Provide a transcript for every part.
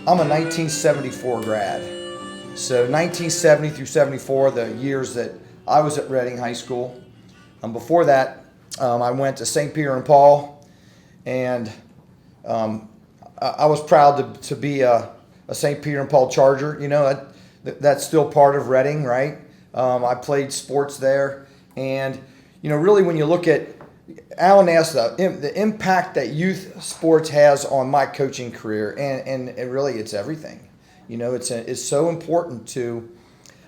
I'm a 1974 grad. So 1970 through 74, the years that I was at Reading High School. Before that, I went to St. Peter and Paul, and I was proud to be a St. Peter and Paul Charger. You know, that's still part of Reading, right? I played sports there, and you know, really, when you look at Alan asked the impact that youth sports has on my coaching career, and really, it's everything. You know, it's so important to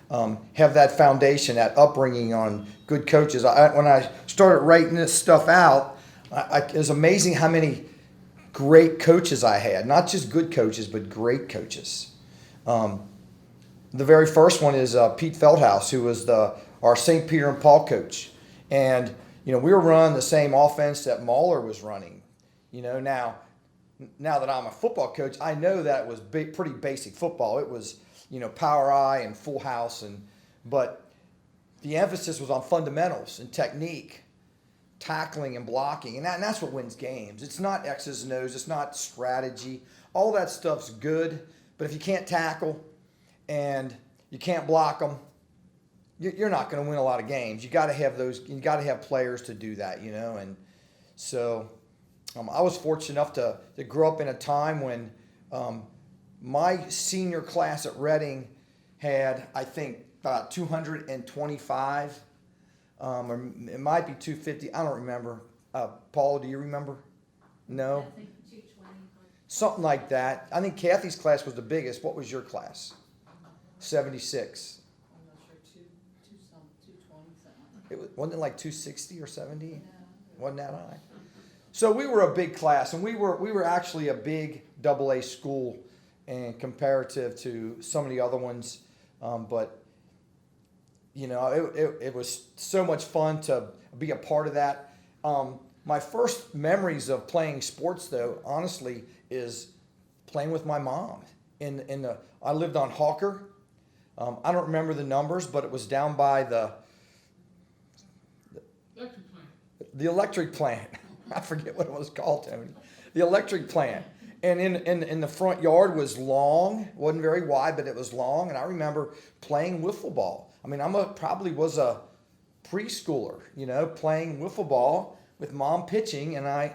have that foundation, that upbringing on good coaches. When I started writing this stuff out, it was amazing how many great coaches I had. Not just good coaches, but great coaches. The very first one is Pete Feldhouse, who was our St. Peter and Paul coach. And, you know, we were running the same offense that Mahler was running. You know, now that I'm a football coach, I know that it was pretty basic football. It was, you know, power eye and full house, but the emphasis was on fundamentals and technique, tackling and blocking, and that's what wins games. It's not X's and O's. It's not strategy. All that stuff's good, but if you can't tackle and you can't block them, you're not going to win a lot of games. You got to have those. You got to have players to do that, you know. And so I was fortunate enough to grow up in a time when my senior class at Reading had, I think, about 225. Or it might be 250. I don't remember. Paul, do you remember? No? I think 220. Something like that. I think Kathy's class was the biggest. What was your class? 76. I'm not sure, 220, something like that. Wasn't it like 260 or 70? No. Wasn't that high? So we were a big class, and we were actually a big AA school, and comparative to some of the other ones, but you know, it was so much fun to be a part of that. My first memories of playing sports, though, honestly, is playing with my mom. I lived on Hawker. I don't remember the numbers, but it was down by the electric plant. I forget what it was called, Tony. The electric plant. And in the front yard was long. It wasn't very wide, but it was long. And I remember playing wiffle ball. I mean, probably was a preschooler, you know, playing wiffle ball with mom pitching. And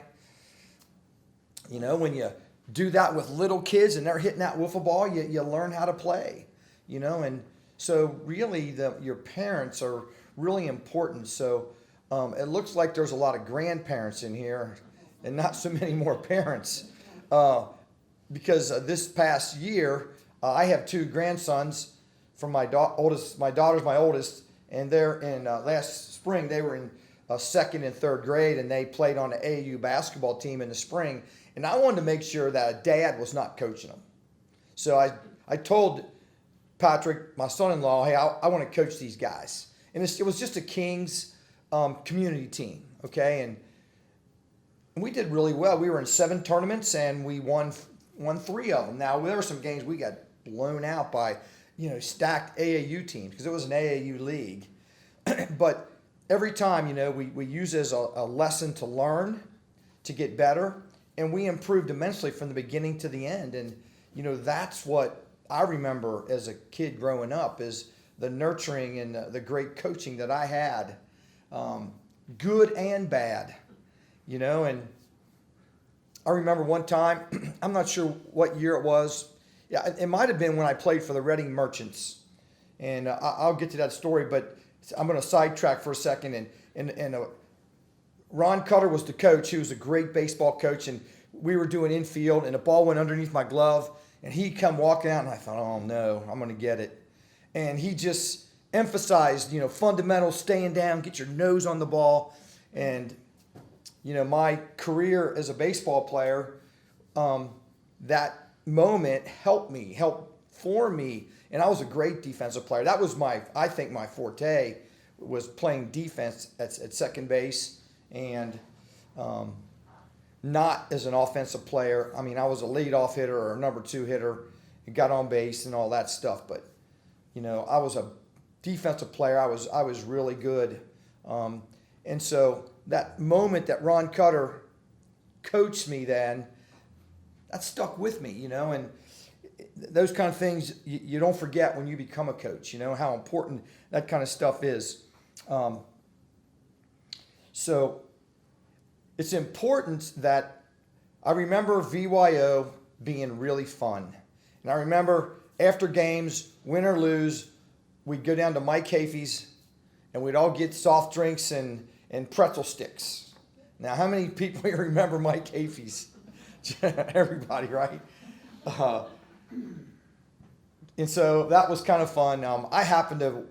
you know, when you do that with little kids and they're hitting that wiffle ball, you learn how to play, you know. And so really your parents are really important. So it looks like there's a lot of grandparents in here and not so many more parents. Because this past year, I have two grandsons from my oldest. My daughter's my oldest, and they're in last spring. They were in second and third grade, and they played on the AAU basketball team in the spring. And I wanted to make sure that a dad was not coaching them. So I told Patrick, my son-in-law, hey, I want to coach these guys. And it was just a Kings community team, okay? And we did really well. We were in 7 tournaments, and we won 3 of them. Now, there were some games we got blown out by, you know, stacked AAU teams because it was an AAU league. But every time, you know, we use it as a lesson to learn, to get better, and we improved immensely from the beginning to the end. And, you know, that's what I remember as a kid growing up is the nurturing and the great coaching that I had, good and bad. You know, and I remember one time, I'm not sure what year it was. Yeah, it might have been when I played for the Reading Merchants. And I'll get to that story, but I'm going to sidetrack for a second. And Ron Cutter was the coach. He was a great baseball coach, and we were doing infield, and the ball went underneath my glove, and he come walking out, and I thought, oh, no, I'm going to get it. And he just emphasized, you know, fundamentals, staying down, get your nose on the ball, and you know, my career as a baseball player, that moment helped form me, and I was a great defensive player. That was I think my forte was playing defense at second base, and not as an offensive player. I mean, I was a leadoff hitter or a number 2 hitter, and got on base and all that stuff. But you know, I was a defensive player. I was really good, and so that moment that Ron Cutter coached me then, that stuck with me, you know, and those kind of things you don't forget when you become a coach, you know, how important that kind of stuff is. So it's important that I remember VYO being really fun. And I remember after games, win or lose, we'd go down to Mike Hafey's and we'd all get soft drinks and pretzel sticks. Now, how many people here remember Mike Hafey's? Everybody, right? And so that was kind of fun. I happened to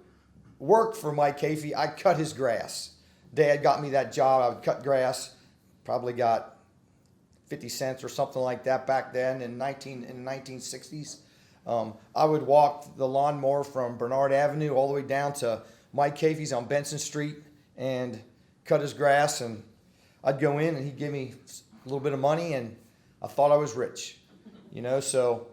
work for Mike Hafey. I cut his grass. Dad got me that job. I would cut grass. Probably got 50 cents or something like that back then in the 1960s. I would walk the lawnmower from Bernard Avenue all the way down to Mike Hafey's on Benson Street and cut his grass, and I'd go in and he'd give me a little bit of money, and I thought I was rich, you know. So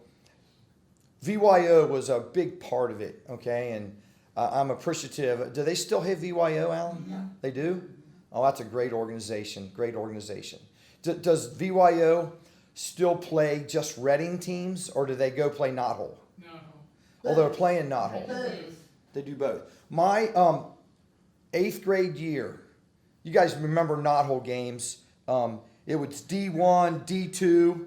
VYO was a big part of it, okay, and I'm appreciative. Do they still have VYO, Alan? Yeah. They do? Oh, that's a great organization, great organization. Does VYO still play just Reading teams, or do they go play Knothole? No. Oh, they're playing Knothole. Both. They do both. My 8th grade year, you guys remember Knothole games. It was D1, D2.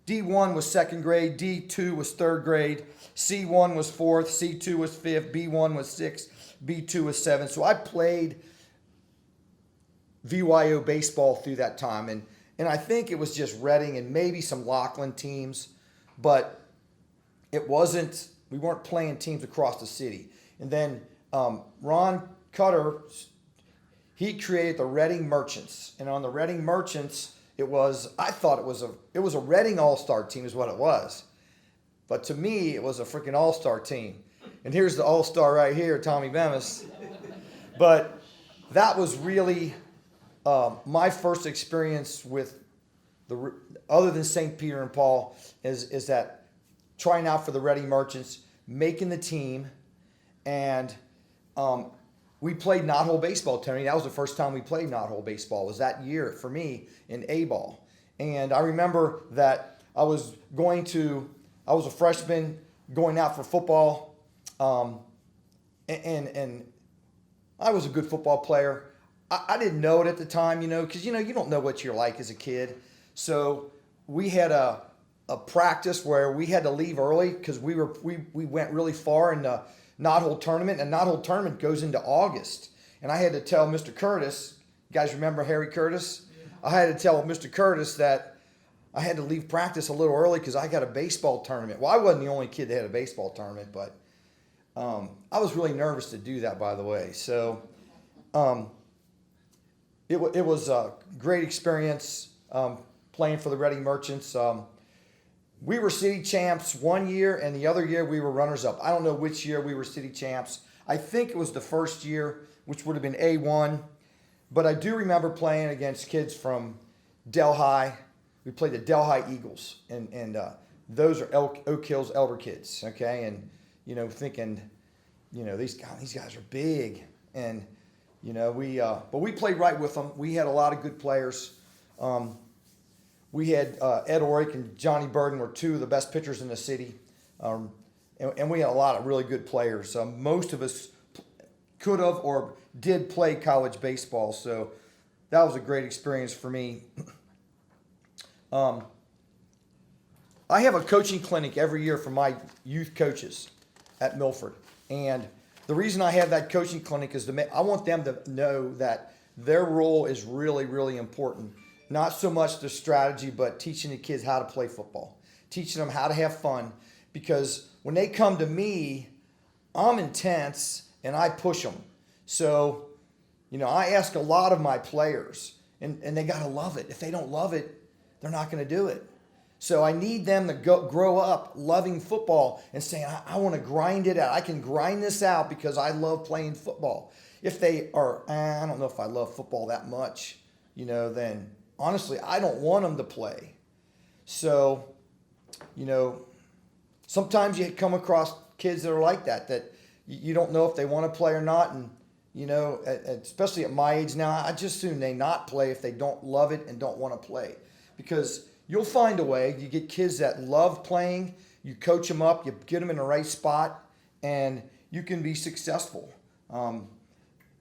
D1 was 2nd grade, D2 was 3rd grade, C1 was 4th, C2 was 5th, B1 was 6th, B2 was 7th. So I played VYO baseball through that time, and I think it was just Reading and maybe some Laughlin teams, but it wasn't, we weren't playing teams across the city. And then Ron Cutter, he created the Reading Merchants, and on the Reading Merchants, I thought it was a Reading All-Star team is what it was. But to me, it was a freaking All-Star team. And here's the All-Star right here, Tommy Bemis. But that was really my first experience with other than St. Peter and Paul, is that trying out for the Reading Merchants, making the team, and we played Knothole baseball, Tony. That was the first time we played Knothole baseball, was that year for me in A-ball. And I remember that I was a freshman going out for football, and I was a good football player. I didn't know it at the time, you know, because, you know, you don't know what you're like as a kid. So we had a practice where we had to leave early because we went really far in the Knothole tournament, and Knothole tournament goes into August. And I had to tell Mr. Curtis, you guys remember Harry Curtis? Yeah. I had to tell Mr. Curtis that I had to leave practice a little early because I got a baseball tournament. Well, I wasn't the only kid that had a baseball tournament, but I was really nervous to do that, by the way. So it was a great experience playing for the Reading Merchants. We were city champs one year, and the other year we were runners-up. I don't know which year we were city champs. I think it was the first year, which would have been A1. But I do remember playing against kids from Delhi. We played the Delhi Eagles, and those are Oak Hills Elder kids, okay? And, you know, thinking, you know, these guys are big. And, you know, but we played right with them. We had a lot of good players. We had Ed Orick and Johnny Burden were two of the best pitchers in the city. And we had a lot of really good players. Most of us could have or did play college baseball, so that was a great experience for me. I have a coaching clinic every year for my youth coaches at Milford. And the reason I have that coaching clinic is I want them to know that their role is really, really important. Not so much the strategy, but teaching the kids how to play football, teaching them how to have fun. Because when they come to me, I'm intense and I push them. So, you know, I ask a lot of my players, and they got to love it. If they don't love it, they're not going to do it. So I need them to grow up loving football and saying, I want to grind it out. I can grind this out because I love playing football. If they are, I don't know if I love football that much, you know, then honestly, I don't want them to play. So, you know, sometimes you come across kids that are like that you don't know if they want to play or not. And, you know, especially at my age now, I just assume they not play if they don't love it and don't want to play. Because you'll find a way. You get kids that love playing, you coach them up, you get them in the right spot, and you can be successful.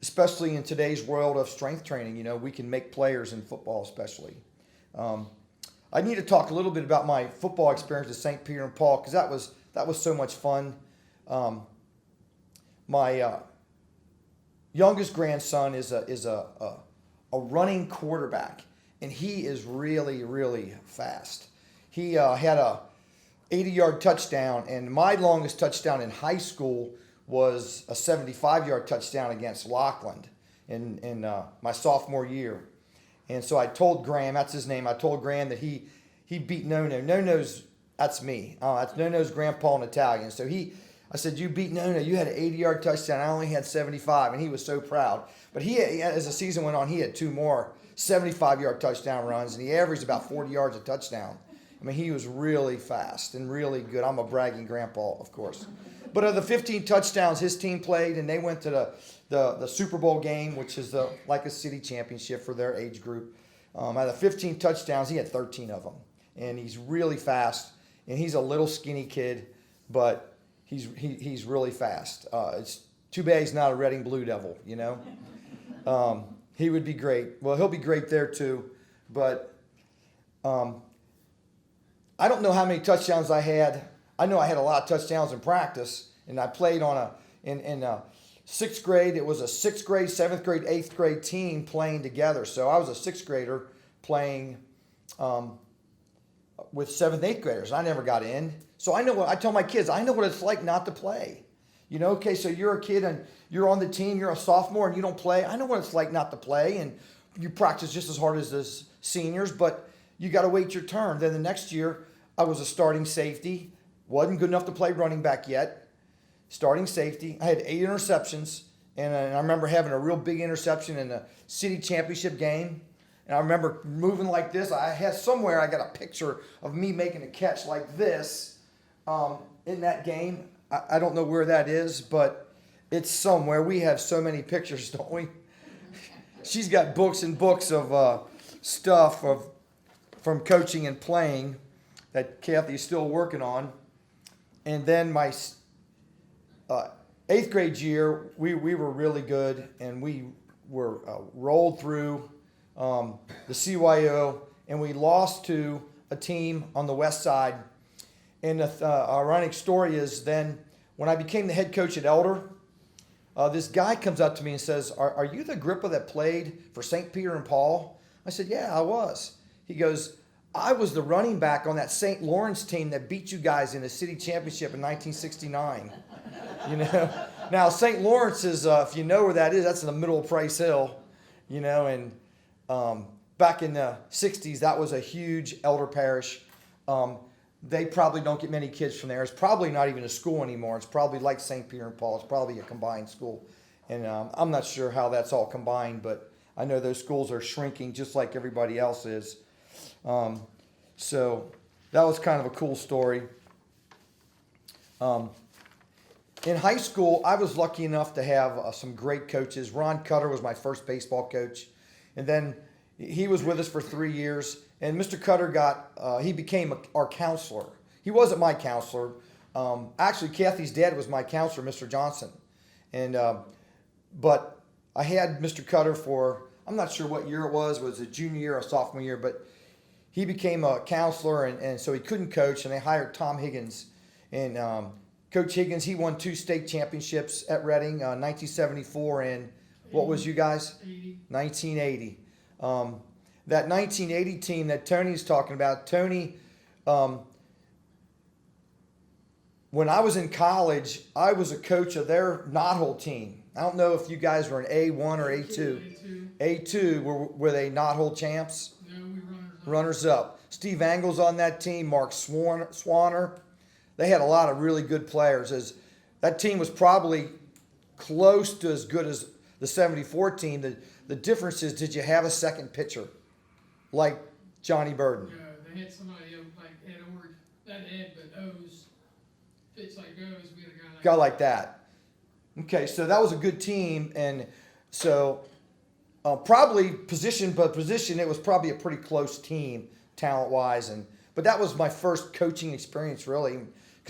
Especially in today's world of strength training, you know, we can make players in football especially. I need to talk a little bit about my football experience at St. Peter and Paul, because that was so much fun. My youngest grandson is a running quarterback, and he is really, really fast. He had a 80-yard touchdown, and my longest touchdown in high school was a 75-yard touchdown against Lockland in my sophomore year. And so I told Graham, that's his name, I told Graham that he beat No-No. No-No's, that's me. That's No-No's grandpa in Italian. So I said, you beat No-No. You had an 80-yard touchdown. I only had 75, and he was so proud. But as the season went on, he had 2 more 75-yard touchdown runs, and he averaged about 40 yards a touchdown. I mean, he was really fast and really good. I'm a bragging grandpa, of course. But of the 15 touchdowns his team played, and they went to the Super Bowl game, which is like a city championship for their age group. Out of the 15 touchdowns, he had 13 of them. And he's really fast, and he's a little skinny kid, but he's really fast. It's too bad he's not a Reading Blue Devil, you know. He would be great. Well, he'll be great there too, but I don't know how many touchdowns I had. I know I had a lot of touchdowns in practice, and I played in 6th grade. It was a 6th grade, 7th grade, 8th grade team playing together. So I was a 6th grader playing with 7th, 8th graders. I never got in. So I tell my kids, I know what it's like not to play. You know, okay, so you're a kid and you're on the team, you're a sophomore and you don't play. I know what it's like not to play, and you practice just as hard as the seniors, but you got to wait your turn. Then the next year, I was a starting safety. Wasn't good enough to play running back yet. Starting safety. I had 8 interceptions, and I remember having a real big interception in the city championship game. And I remember moving like this. I got a picture of me making a catch like this in that game. I don't know where that is, but it's somewhere. We have so many pictures, don't we? She's got books and books of stuff from coaching and playing that Kathy's still working on. And then my 8th grade year, we were really good, and we were rolled through the CYO, and we lost to a team on the west side. And the ironic story is then when I became the head coach at Elder, this guy comes up to me and says, are you the Grippa that played for St. Peter and Paul? I said, yeah, I was. He goes, I was the running back on that St. Lawrence team that beat you guys in the city championship in 1969. You know, now St. Lawrence is, if you know where that is, that's in the middle of Price Hill. You know, and back in the 60s, that was a huge Elder parish. They probably don't get many kids from there. It's probably not even a school anymore. It's probably like St. Peter and Paul. It's probably a combined school. And I'm not sure how that's all combined, but I know those schools are shrinking just like everybody else is. So that was kind of a cool story. In high school, I was lucky enough to have some great coaches. Ron Cutter was my first baseball coach. And then he was with us for 3 years. And Mr. Cutter he became our counselor. He wasn't my counselor. Actually, Kathy's dad was my counselor, Mr. Johnson. And but I had Mr. Cutter for, I'm not sure what year it was it junior year or sophomore year, but he became a counselor, and so he couldn't coach, and they hired Tom Higgins. And Coach Higgins, he won 2 state championships at Reading, 1974 and what was you guys? 1980. That 1980 team that Tony's talking about, Tony, when I was in college, I was a coach of their knothole team. I don't know if you guys were an A1 or A2. A2, were they knothole champs? No, we runners up. Steve Engel's on that team, Mark Swanner. They had a lot of really good players. That team was probably close to as good as the 74 team. The difference is, did you have a second pitcher like Johnny Burden? Yeah, they had somebody like Ed Ord, not Ed, but O's. Pitch like O's, we had a guy like that. Okay, so that was a good team, and so probably position by position, it was probably a pretty close team talent-wise, but that was my first coaching experience really.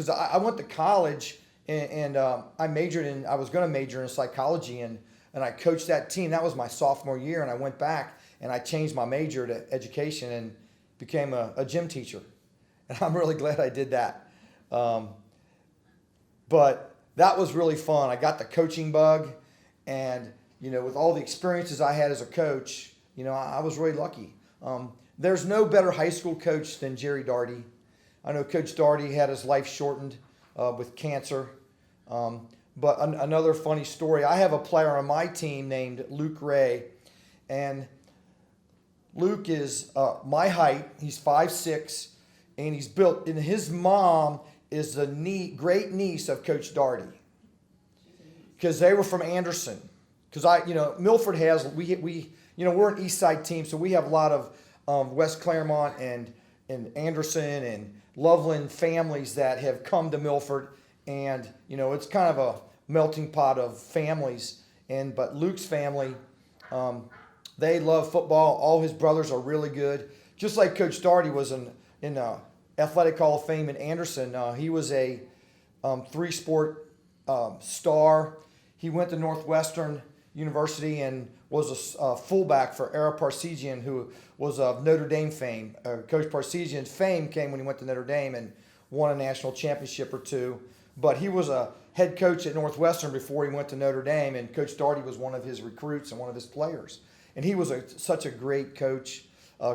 because I went to college and I was going to major in psychology, and I coached that team. That was my sophomore year, and I went back and I changed my major to education and became a gym teacher. And I'm really glad I did that. But that was really fun. I got the coaching bug, and with all the experiences I had as a coach, I was really lucky. There's no better high school coach than Jerry Darty. I know Coach Darty had his life shortened with cancer. But another funny story, I have a player on my team named Luke Ray, and Luke is my height. He's 5'6", and he's built, and his mom is the great niece of Coach Darty, because they were from Anderson. Because Milford has, we're an East Side team, so we have a lot of West Claremont and Anderson and Loveland families that have come to Milford, and it's kind of a melting pot of families. But Luke's family, they love football. All his brothers are really good. Just like Coach Darty was in Athletic Hall of Fame in Anderson. He was a 3-sport star. He went to Northwestern University and was a fullback for Ara Parseghian, who was of Notre Dame fame. Coach Parseghian's fame came when he went to Notre Dame and won a national championship or two. But he was a head coach at Northwestern before he went to Notre Dame, and Coach Darty was one of his recruits and one of his players. And he was such a great coach.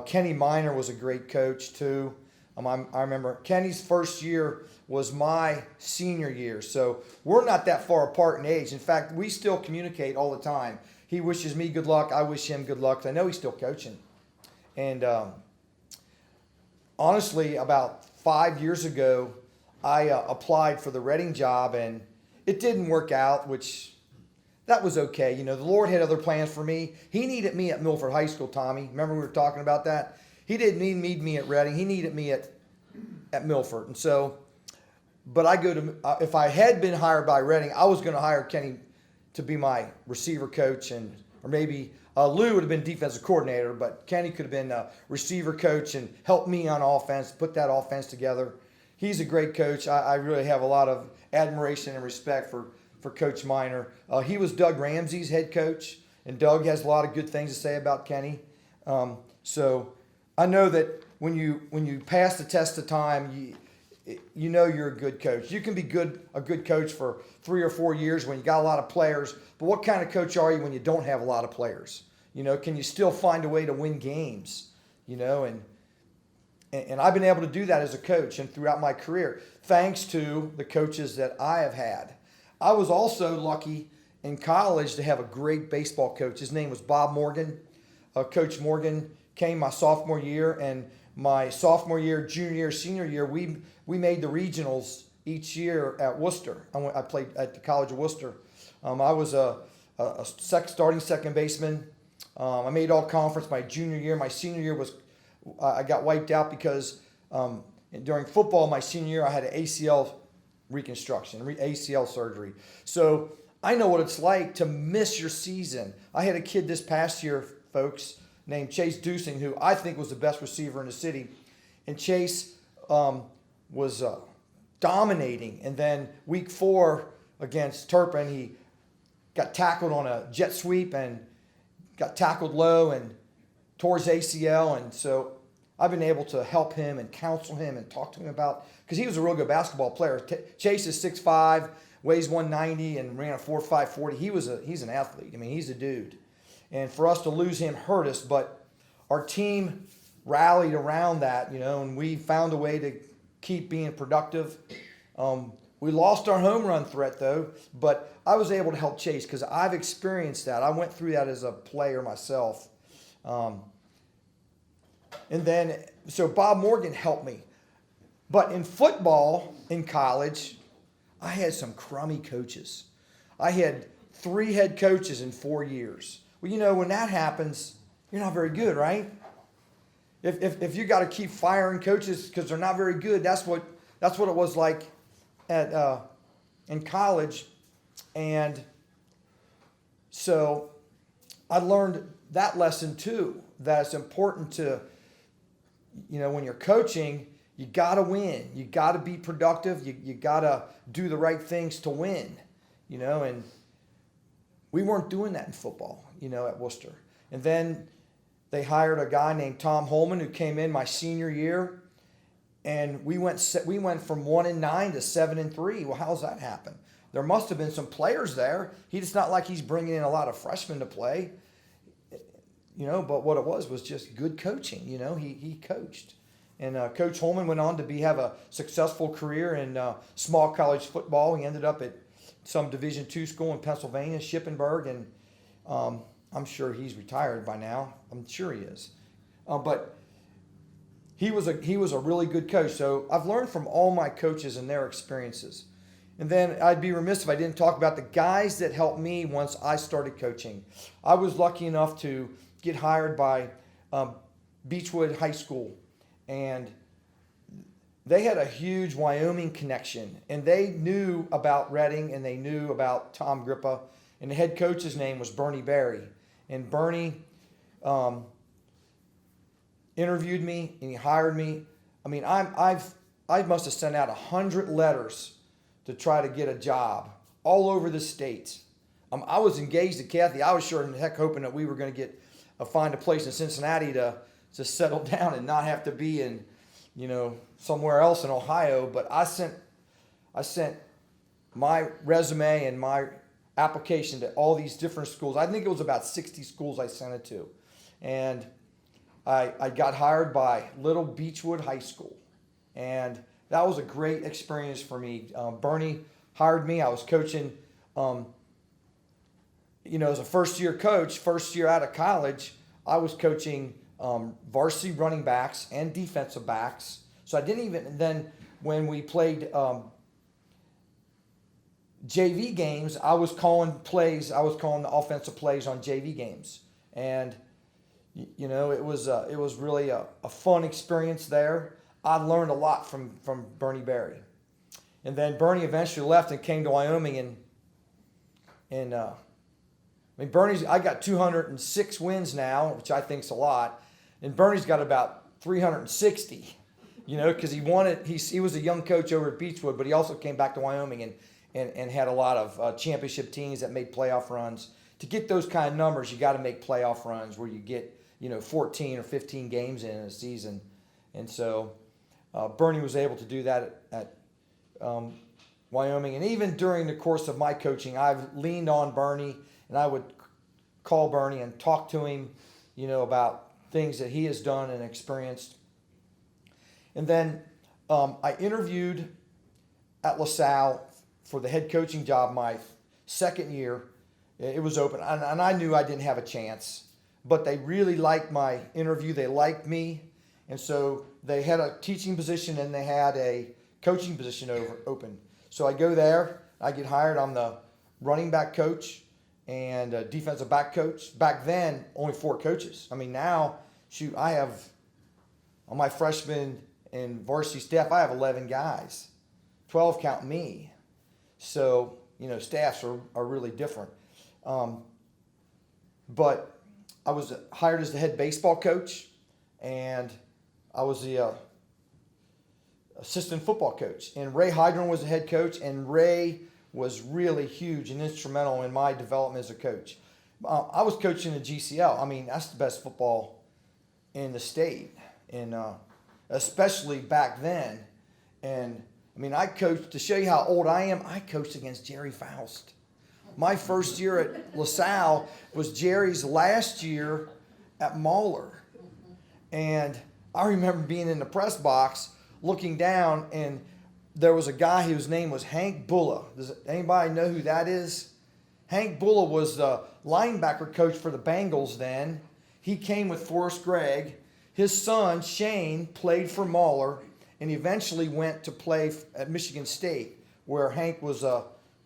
Kenny Minor was a great coach too. I remember Kenny's first year was my senior year, so we're not that far apart in age. In fact, we still communicate all the time. He wishes me good luck. I wish him good luck. I know he's still coaching. And honestly, about 5 years ago, I applied for the Reading job, and it didn't work out, which that was okay. The Lord had other plans for me. He needed me at Milford High School, Tommy. Remember we were talking about that? He didn't need me at Reading. He needed me at Milford. And so, but if I had been hired by Reading, I was going to hire Kenny to be my receiver coach, or maybe Lou would have been defensive coordinator, but Kenny could have been a receiver coach and helped me on offense, put that offense together. He's a great coach. I really have a lot of admiration and respect for Coach Minor. He was Doug Ramsey's head coach, and Doug has a lot of good things to say about Kenny. So I know that when you pass the test of time, you know you're a good coach. You can be a good coach for 3 or 4 years when you got a lot of players, but what kind of coach are you when you don't have a lot of players? Can you still find a way to win games? And I've been able to do that as a coach and throughout my career, thanks to the coaches that I have had. I was also lucky in college to have a great baseball coach. His name was Bob Morgan. Coach Morgan came my sophomore year, and my sophomore year, junior year, senior year, we made the regionals each year at Worcester. I played at the College of Worcester. I was a starting second baseman. I made all conference my junior year. My senior year I got wiped out because during football my senior year I had an ACL reconstruction, ACL surgery. So I know what it's like to miss your season. I had a kid this past year, folks, named Chase Dusing, who I think was the best receiver in the city. And Chase was dominating. And then week 4 against Turpin, he got tackled on a jet sweep and got tackled low and tore his ACL. And so I've been able to help him and counsel him and talk to him about, because he was a real good basketball player. Chase is 6'5", weighs 190, and ran a 4.5 40. He's an athlete. I mean, he's a dude. And for us to lose him hurt us, but our team rallied around that, and we found a way to keep being productive. We lost our home run threat, though, but I was able to help Chase because I've experienced that. I went through that as a player myself. So Bob Morgan helped me. But in football, in college, I had some crummy coaches. I had 3 head coaches in 4 years. Well, when that happens, you're not very good, right? If you got to keep firing coaches because they're not very good, that's what it was like in college. And so I learned that lesson too, that it's important to, when you're coaching, You got to win. You got to be productive. You got to do the right things to win, and we weren't doing that in football, at Worcester. And then they hired a guy named Tom Holman who came in my senior year, and we went from 1-9 to 7-3. Well, how's that happen? There must have been some players there. It's not like he's bringing in a lot of freshmen to play, but what it was just good coaching. He coached. And Coach Holman went on to have a successful career in small college football. He ended up at some Division II school in Pennsylvania, Shippensburg, and I'm sure he's retired by now. I'm sure he is. But he was a really good coach. So I've learned from all my coaches and their experiences. And then I'd be remiss if I didn't talk about the guys that helped me once I started coaching. I was lucky enough to get hired by Beechwood High School. And they had a huge Wyoming connection, and they knew about Reading, and they knew about Tom Grippa, and the head coach's name was Bernie Berry. And Bernie interviewed me, and he hired me. I mean, I must have sent out 100 letters to try to get a job all over the state. I was engaged to Kathy. I was sure in heck hoping that we were going to find a place in Cincinnati to settle down and not have to be in, somewhere else in Ohio. But I sent my resume and my application to all these different schools. I think it was about 60 schools I sent it to. And I got hired by Little Beechwood High School. And that was a great experience for me. Bernie hired me. I was coaching, as a first-year coach, first year out of college, I was coaching varsity running backs and defensive backs. So I didn't even, then when we played JV games, I was calling the offensive plays on JV games. And, it was really a fun experience there. I learned a lot from Bernie Berry. And then Bernie eventually left and came to Wyoming, and I got 206 wins now, which I think's a lot. And Bernie's got about 360, because he was a young coach over at Beechwood, but he also came back to Wyoming and had a lot of championship teams that made playoff runs. To get those kind of numbers, you got to make playoff runs where you get, 14 or 15 games in a season. And so Bernie was able to do that at Wyoming. And even during the course of my coaching, I've leaned on Bernie, and I would call Bernie and talk to him, about things that he has done and experienced. And then I interviewed at LaSalle for the head coaching job my second year. It was open, and I knew I didn't have a chance, but they really liked my interview. They liked me, and so they had a teaching position and they had a coaching position open. So I go there, I get hired. I'm the running back coach and defensive back coach. Back then, only 4 coaches. I mean, now, I have, on my freshman and varsity staff, I have 11 guys, 12 count me. So, staffs are really different. But I was hired as the head baseball coach, and I was the assistant football coach. And Ray Hydron was the head coach, and Ray was really huge and instrumental in my development as a coach. I was coaching the GCL. I mean, that's the best football in the state, and especially back then. And I mean, I coached, to show you how old I am, I coached against Jerry Faust. My first year at LaSalle was Jerry's last year at Mahler. And I remember being in the press box looking down, and there was a guy whose name was Hank Bulla. Does anybody know who that is? Hank Bulla was the linebacker coach for the Bengals then. He came with Forrest Gregg. His son, Shane, played for Mahler and eventually went to play at Michigan State, where Hank was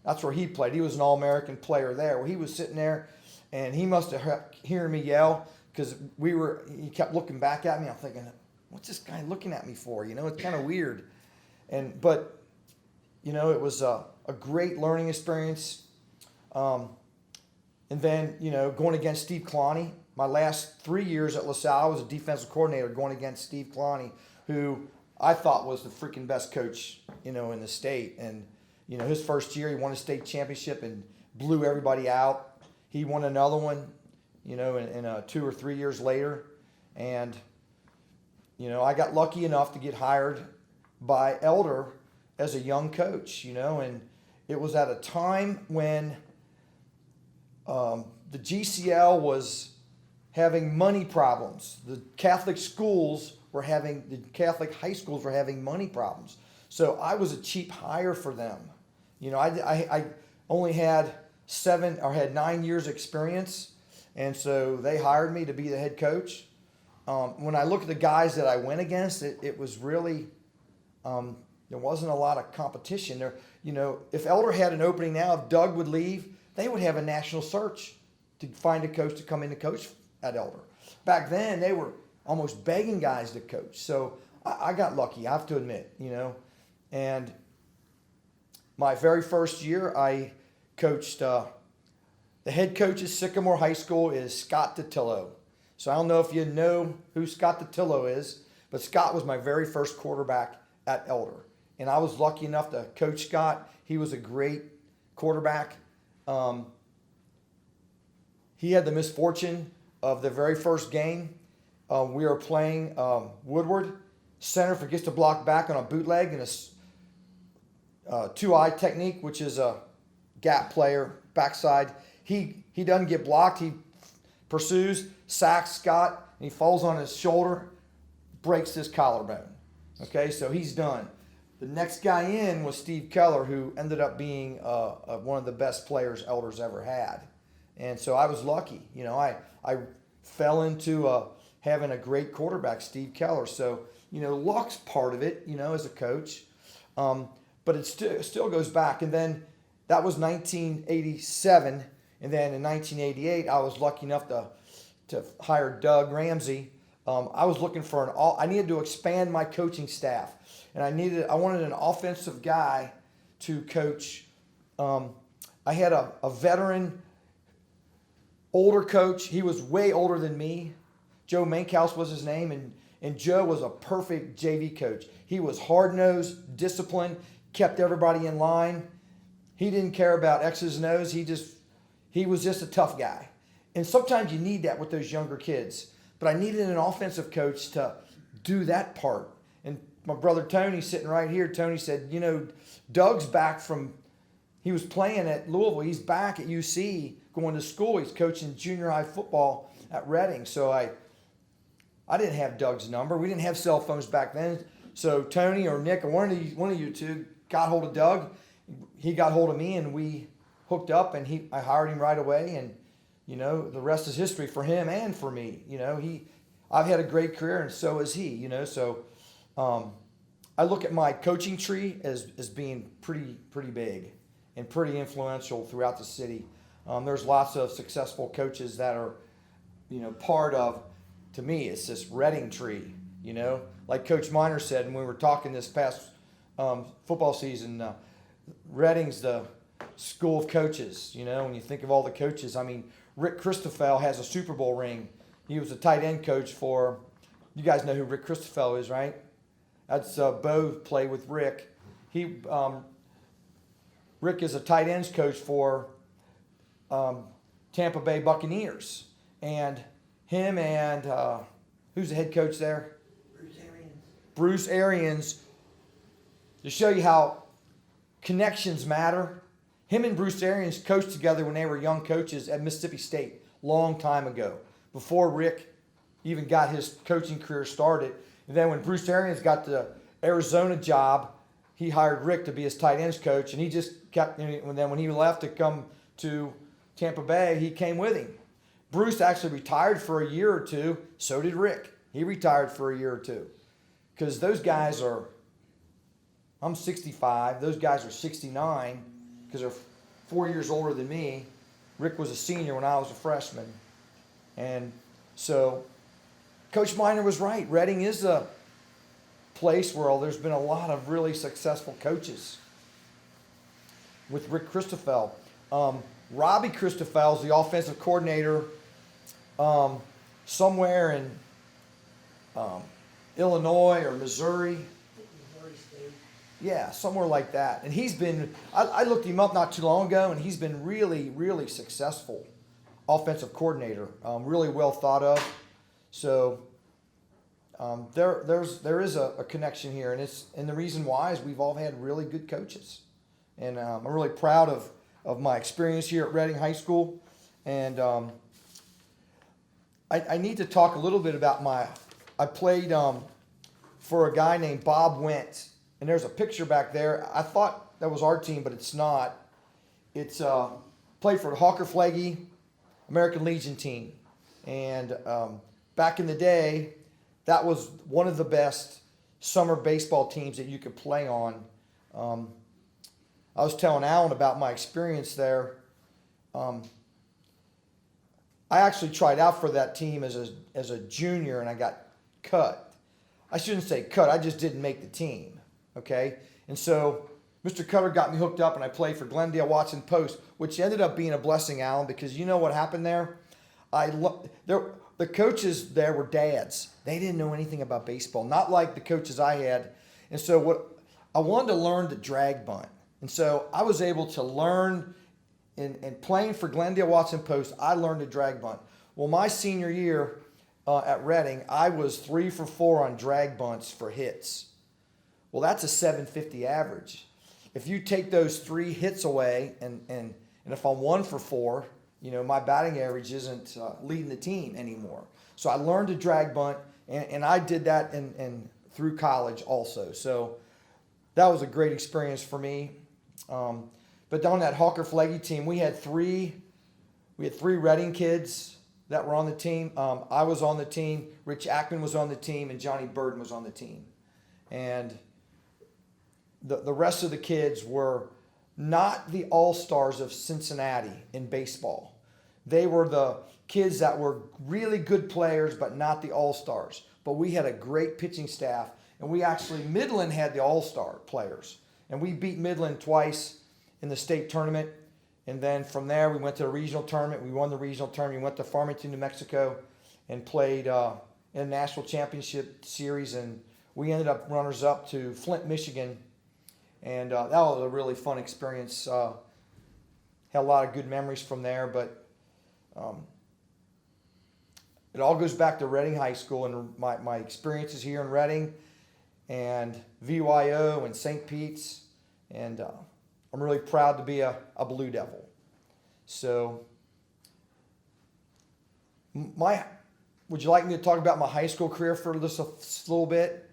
that's where he played. He was an All-American player there. Well, he was sitting there, and he must have heard me yell, because he kept looking back at me. I'm thinking, what's this guy looking at me for? It's kind of weird. But it was a great learning experience. And then, going against Steve Clowney. My last 3 years at LaSalle, I was a defensive coordinator going against Steve Clowney, who I thought was the freaking best coach, in the state. And, his first year, he won a state championship and blew everybody out. He won another one, in 2 or 3 years later. And, I got lucky enough to get hired by Elder as a young coach, and it was at a time when the GCL was having money problems. The Catholic high schools were having money problems. So I was a cheap hire for them. I only had 9 years experience, and so they hired me to be the head coach. When I look at the guys that I went against, it was really, there wasn't a lot of competition there. If Elder had an opening now, if Doug would leave, they would have a national search to find a coach to come in to coach at Elder. Back then, they were almost begging guys to coach. So I got lucky, I have to admit, And my very first year, I coached, the head coach at Sycamore High School is Scott Totillo. So I don't know if you know who Scott Totillo is, but Scott was my very first quarterback at Elder. And I was lucky enough to coach Scott. He was a great quarterback. He had the misfortune of the very first game. We were playing Woodward. Center forgets to block back on a bootleg and a two-eye technique, which is a gap player, backside. He doesn't get blocked. He pursues, sacks Scott, and he falls on his shoulder, breaks his collarbone. Okay, so he's done. The next guy in was Steve Keller, who ended up being one of the best players Elder's ever had. And so I was lucky. I fell into having a great quarterback, Steve Keller. So, luck's part of it, as a coach. But it still goes back. And then that was 1987. And then in 1988, I was lucky enough to hire Doug Ramsey. I was looking for I needed to expand my coaching staff. And I wanted an offensive guy to coach. I had a veteran, older coach. He was way older than me. Joe Mankhouse was his name, and Joe was a perfect JV coach. He was hard-nosed, disciplined, kept everybody in line. He didn't care about X's and O's. He was just a tough guy. And sometimes you need that with those younger kids. But I needed an offensive coach to do that part. And my brother Tony, sitting right here, Tony said, Doug's back he was playing at Louisville. He's back at UC going to school. He's coaching junior high football at Reading. So I didn't have Doug's number. We didn't have cell phones back then. So Tony or Nick or one of you two got hold of Doug. He got hold of me, and we hooked up, and I hired him right away. And, the rest is history for him and for me. I've had a great career, and so has he, So I look at my coaching tree as being pretty big and pretty influential throughout the city. There's lots of successful coaches that are, part of, to me, it's this Reading tree, Like Coach Miner said, and we were talking this past football season, Reading's the school of coaches, when you think of all the coaches. I mean, Rick Christoffel has a Super Bowl ring. He was a tight end coach for, you guys know who Rick Christoffel is, right? That's Bo played with Rick. Rick is a tight ends coach for Tampa Bay Buccaneers. And him and, who's the head coach there? Bruce Arians. To show you how connections matter, him and Bruce Arians coached together when they were young coaches at Mississippi State, long time ago, before Rick even got his coaching career started. And then when Bruce Arians got the Arizona job, he hired Rick to be his tight ends coach, and he just kept. And then when he left to come to Tampa Bay, he came with him. Bruce actually retired for a year or two. So did Rick. He retired for a year or two, because those guys are. I'm 65. Those guys are 69 because they're 4 years older than me. Rick was a senior when I was a freshman. And so Coach Miner was right. Reading is a place where there's been a lot of really successful coaches with Rick Christoffel. Robbie Christoffel is the offensive coordinator somewhere in Illinois or Missouri. Yeah, somewhere like that. And he's been, I looked him up not too long ago, and he's been really, really successful offensive coordinator, really well thought of. So there is a connection here, and the reason why is we've all had really good coaches, and I'm really proud of my experience here at Reading High School, and I need to talk a little bit about I played for a guy named Bob Wentz, and there's a picture back there. I thought that was our team, but it's not. It's played for the Hawker Flaggy American Legion team, and back in the day, that was one of the best summer baseball teams that you could play on. I was telling Alan about my experience there. I actually tried out for that team as a junior, and I got cut. I shouldn't say cut. I just didn't make the team. Okay, and so Mr. Cutter got me hooked up, and I played for Glendale Watson Post, which ended up being a blessing, Alan, because you know what happened there. The coaches there were dads. They didn't know anything about baseball, not like the coaches I had. And so I wanted to learn the drag bunt, and so I was able to learn. And playing for Glendale Watson Post, I learned to drag bunt. Well, my senior year at Reading, I was 3 for 4 on drag bunts for hits. Well, that's a 750 average. If you take those 3 hits away, and if I'm 1 for 4, my batting average isn't leading the team anymore. So I learned to drag bunt, and I did that in through college also. So that was a great experience for me. But on that Hawker Flaggy team, we had three Reading kids that were on the team. I was on the team, Rich Ackman was on the team, and Johnny Burden was on the team. And the rest of the kids were not the all-stars of Cincinnati in baseball. They were the kids that were really good players, but not the all-stars. But we had a great pitching staff, and Midland had the all-star players. And we beat Midland twice in the state tournament, and then from there we went to the regional tournament. We won the regional tournament. We went to Farmington, New Mexico, and played in a national championship series, and we ended up runners-up to Flint, Michigan, and that was a really fun experience. Had a lot of good memories from there, but it all goes back to Reading High School and my experiences here in Reading and VYO and St. Pete's, and I'm really proud to be a Blue Devil. So, would you like me to talk about my high school career for just a little bit?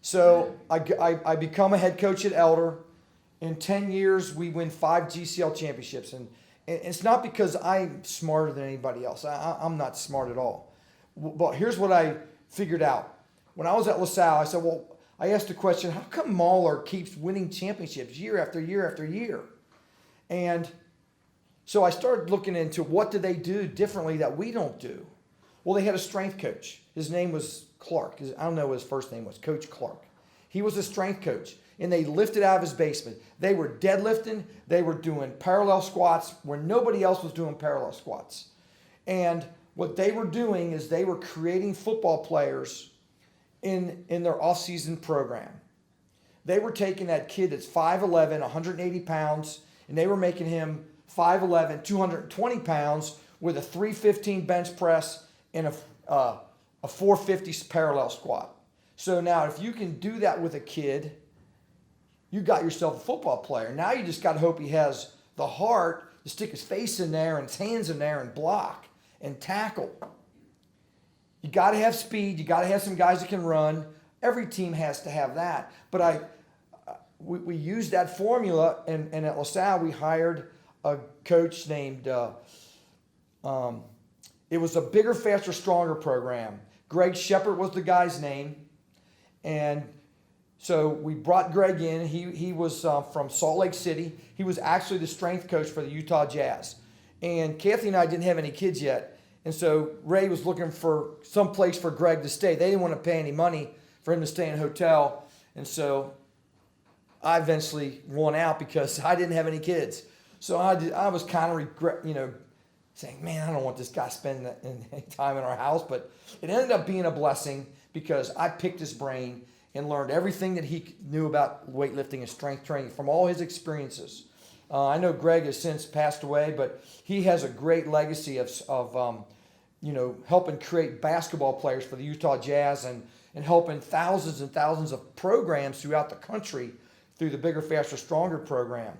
So, I become a head coach at Elder. In 10 years, we win 5 GCL championships. And it's not because I'm smarter than anybody else. I'm not smart at all. But here's what I figured out. When I was at LaSalle, I said, I asked the question, how come Mahler keeps winning championships year after year after year? And so I started looking into what do they do differently that we don't do. Well, they had a strength coach. His name was Clark. I don't know what his first name was, Coach Clark. He was a strength coach, and they lifted out of his basement. They were deadlifting. They were doing parallel squats where nobody else was doing parallel squats. And what they were doing is they were creating football players in their off-season program. They were taking that kid that's 5'11", 180 pounds, and they were making him 5'11", 220 pounds with a 315 bench press and a 450 parallel squat. So now if you can do that with a kid, you got yourself a football player. Now you just got to hope he has the heart to stick his face in there and his hands in there and block and tackle. You got to have speed. You got to have some guys that can run. Every team has to have that. But we used that formula, and at LaSalle we hired a coach named, it was a bigger, faster, stronger program. Greg Shepard was the guy's name. And so we brought Greg in. He was from Salt Lake City. He was actually the strength coach for the Utah Jazz. And Kathy and I didn't have any kids yet. And so Ray was looking for some place for Greg to stay. They didn't want to pay any money for him to stay in a hotel. And so I eventually won out because I didn't have any kids. So I was kind of saying, man, I don't want this guy spending any time in our house. But it ended up being a blessing because I picked his brain. and learned everything that he knew about weightlifting and strength training from all his experiences. I know Greg has since passed away, but he has a great legacy of helping create basketball players for the Utah Jazz and helping thousands and thousands of programs throughout the country through the Bigger, Faster, Stronger program.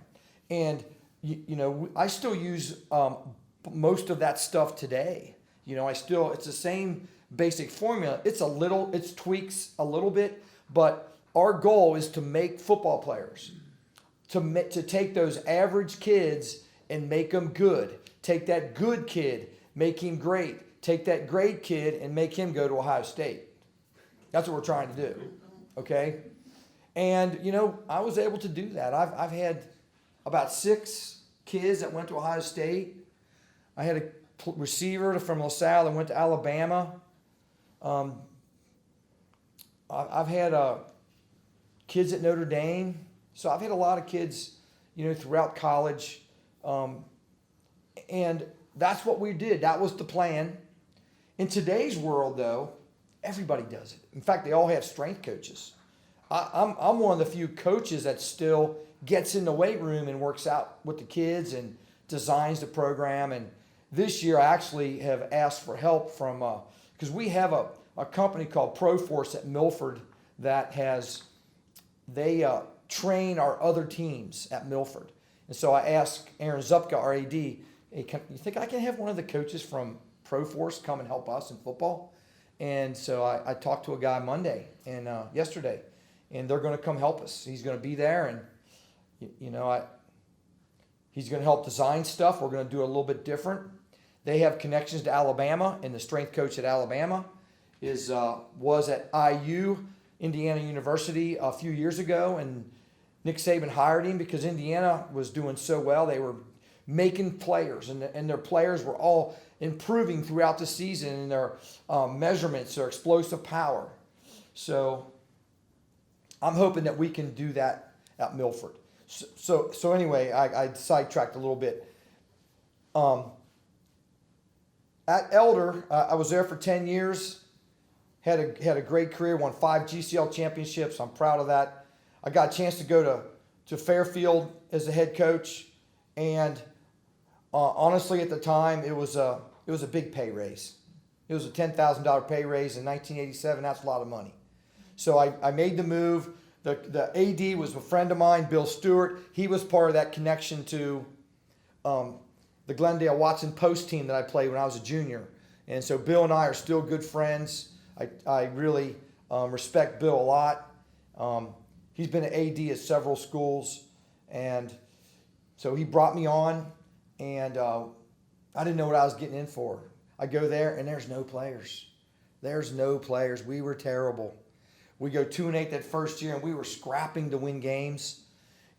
And, I still use most of that stuff today. It's the same basic formula. It's tweaks a little bit, but our goal is to make football players, to take those average kids and make them good. Take that good kid, make him great. Take that great kid and make him go to Ohio State. That's what we're trying to do, okay? And, I was able to do that. I've had about 6 kids that went to Ohio State. I had a receiver from LaSalle that went to Alabama. I've had kids at Notre Dame. So I've had a lot of kids, throughout college. And that's what we did. That was the plan. In today's world, though, everybody does it. In fact, they all have strength coaches. I'm one of the few coaches that still gets in the weight room and works out with the kids and designs the program. And this year I actually have asked for help from, because we have a company called ProForce at Milford that they train our other teams at Milford. And so I asked Aaron Zupka, our AD, hey, you think I can have one of the coaches from ProForce come and help us in football? And so I talked to a guy Monday and yesterday, and they're going to come help us. He's going to be there, and he's going to help design stuff. We're going to do it a little bit different. They have connections to Alabama, and the strength coach at Alabama was at IU, Indiana University, a few years ago, and Nick Saban hired him because Indiana was doing so well. They were making players, and their players were all improving throughout the season in their measurements, their explosive power. So I'm hoping that we can do that at Milford. So anyway, I sidetracked a little bit. At Elder, I was there for 10 years. Had a great career, won 5 GCL championships. I'm proud of that. I got a chance to go to Fairfield as the head coach, and honestly, at the time, it was a big pay raise. It was a $10,000 pay raise in 1987. That's a lot of money. So I made the move. The AD was a friend of mine, Bill Stewart. He was part of that connection to the Glendale Watson Post team that I played when I was a junior. And so Bill and I are still good friends. I really respect Bill a lot. He's been an AD at several schools. And so he brought me on, and I didn't know what I was getting in for. I go there, and there's no players. There's no players. We were terrible. We go 2-8 that first year, and we were scrapping to win games.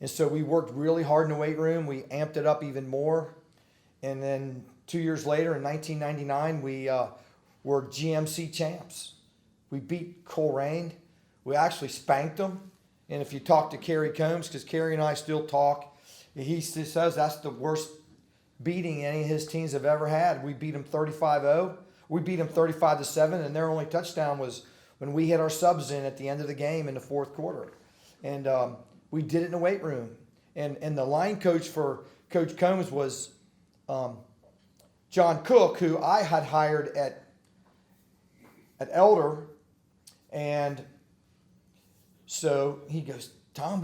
And so we worked really hard in the weight room. We amped it up even more. And then 2 years later, in 1999, we were GMC champs. We beat Coleraine. We actually spanked them. And if you talk to Kerry Combs, because Kerry and I still talk, he says that's the worst beating any of his teams have ever had. We beat them 35-0. We beat them 35-7, and their only touchdown was when we hit our subs in at the end of the game in the fourth quarter. And we did it in the weight room. And the line coach for Coach Combs was John Cook, who I had hired at Elder. And so he goes, Tom,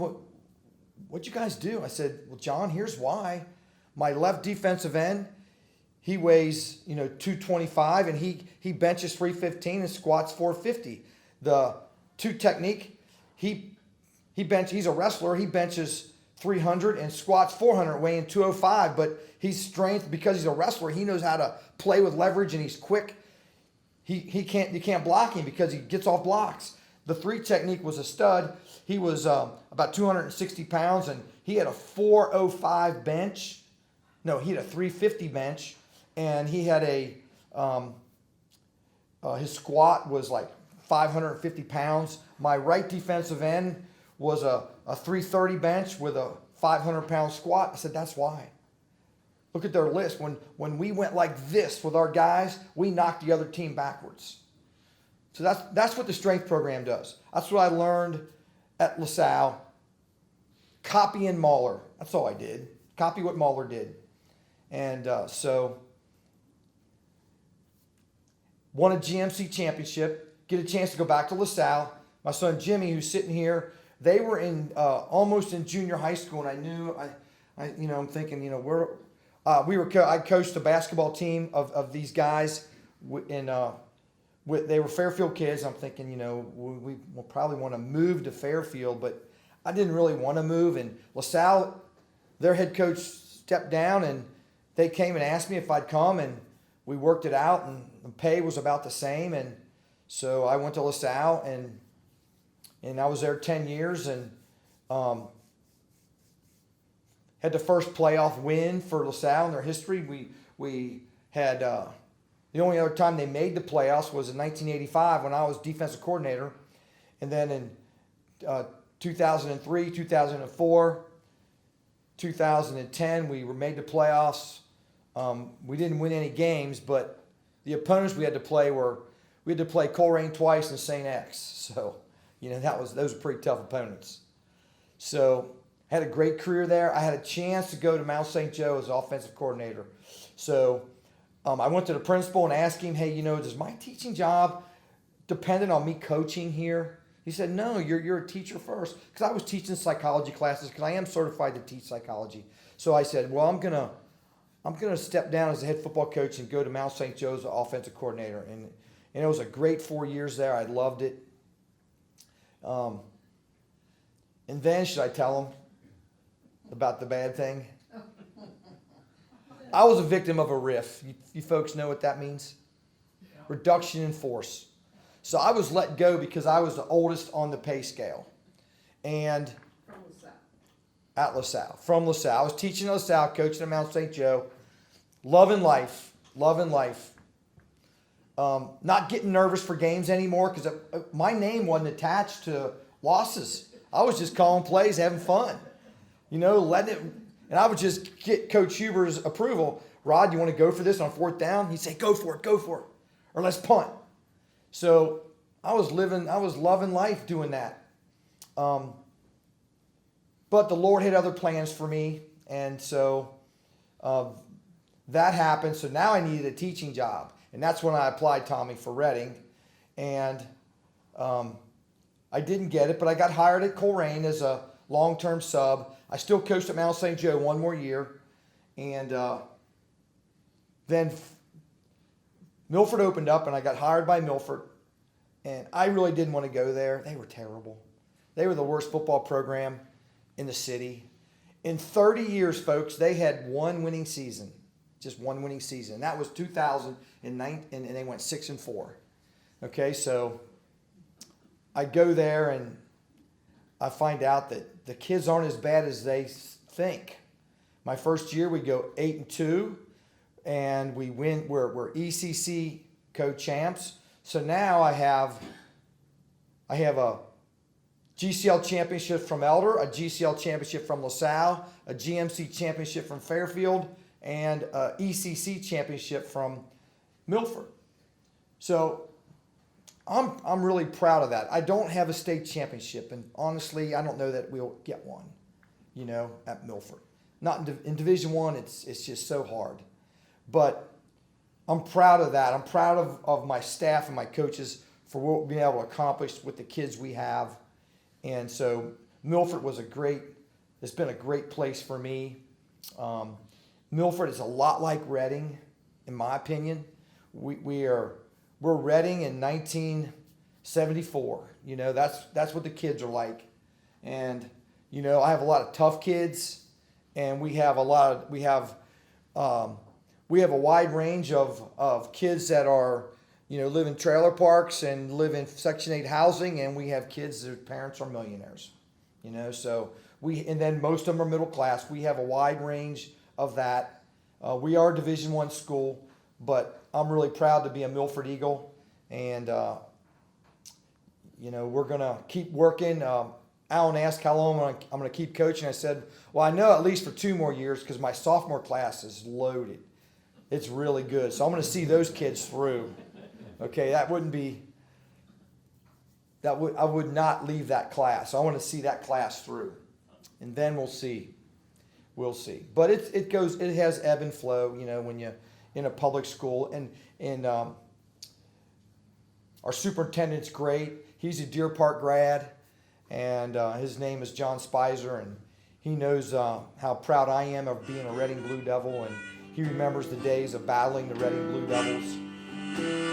what'd you guys do? I said, well, John, here's why. My left defensive end, he weighs, 225, and he benches 315 and squats 450. The 2 technique, he's a wrestler. He benches 300 and squats 400, weighing 205. But he's strength because he's a wrestler. He knows how to play with leverage, and he's quick. You can't block him because he gets off blocks. The 3 technique was a stud. He was about 260 pounds, and he had a 405 bench. No, he had a 350 bench, and he had his squat was like 550 pounds. My right defensive end was a 330 bench with a 500-pound squat. I said, that's why. Look at their list. When we went like this with our guys, we knocked the other team backwards. So that's what the strength program does. That's what I learned at LaSalle. Copying Mahler. That's all I did. Copy what Mahler did. And so won a GMC championship. Get a chance to go back to LaSalle. My son Jimmy, who's sitting here, they were in almost in junior high school, and I knew I'm thinking, I coached the basketball team of these guys, and they were Fairfield kids. I'm thinking, we will probably want to move to Fairfield, but I didn't really want to move. And LaSalle, their head coach stepped down, and they came and asked me if I'd come, and we worked it out, and the pay was about the same, and so I went to LaSalle, and I was there 10 years, and had the first playoff win for LaSalle in their history. We had the only other time they made the playoffs was in 1985 when I was defensive coordinator, and then in 2003, 2004, 2010 we were made the playoffs. We didn't win any games, but the opponents we had to play Coleraine twice and St. X. So, those were pretty tough opponents. So, had a great career there. I had a chance to go to Mount St. Joe as offensive coordinator. So, I went to the principal and asked him, hey, does my teaching job depend on me coaching here? He said, no, you're a teacher first. Because I was teaching psychology classes because I am certified to teach psychology. So I said, well, I'm gonna step down as a head football coach and go to Mount St. Joe's as offensive coordinator. And it was a great 4 years there. I loved it. And then, should I tell them about the bad thing? I was a victim of a RIF. You folks know what that means? Yeah. Reduction in force. So I was let go because I was the oldest on the pay scale. And From LaSalle. at LaSalle, from LaSalle. I was teaching at LaSalle, coaching at Mount St. Joe. Loving life. Not getting nervous for games anymore because my name wasn't attached to losses. I was just calling plays, having fun. Letting it. And I would just get Coach Huber's approval. Rod, you want to go for this on fourth down? He'd say, go for it. Or let's punt. So I was loving life doing that. But the Lord had other plans for me. And so that happened. So now I needed a teaching job. And that's when I applied, Tommy, for Reading. And I didn't get it, but I got hired at Coleraine as a long-term sub. I still coached at Mount St. Joe one more year. And then Milford opened up, and I got hired by Milford. And I really didn't want to go there. They were terrible. They were the worst football program in the city. In 30 years, folks, they had one winning season. Just one winning season. And that was 2009, and they went 6-4. Okay, so I go there, and I find out that the kids aren't as bad as they think. My first year, we go 8-2, and we win. We're ECC co-champs. So now I have a GCL championship from Elder, a GCL championship from LaSalle, a GMC championship from Fairfield, and a ECC championship from Milford. So I'm really proud of that. I don't have a state championship, and honestly, I don't know that we'll get one, at Milford. Not in Division I, it's just so hard. But I'm proud of that. I'm proud of my staff and my coaches for what we've been able to accomplish with the kids we have. And so Milford it's been a great place for me. Milford is a lot like Reading, in my opinion. We're Reading in 1974. That's what the kids are like. And, I have a lot of tough kids, and we have a wide range of kids that are, live in trailer parks and live in Section 8 housing, and we have kids whose parents are millionaires, so and then most of them are middle class. We have a wide range of that. We are a Division I school, but I'm really proud to be a Milford Eagle, and, we're going to keep working. Alan asked how long I'm going to keep coaching. I said, well, I know at least for 2 more years because my sophomore class is loaded. It's really good. So I'm going to see those kids through. Okay, that wouldn't be I would not leave that class. I want to see that class through, and then we'll see. We'll see. But it has ebb and flow. You know, when you in a public school, and our superintendent's great. He's a Deer Park grad, and his name is John Spicer, and he knows how proud I am of being a Reading Blue Devil, and he remembers the days of battling the Reading Blue Devils.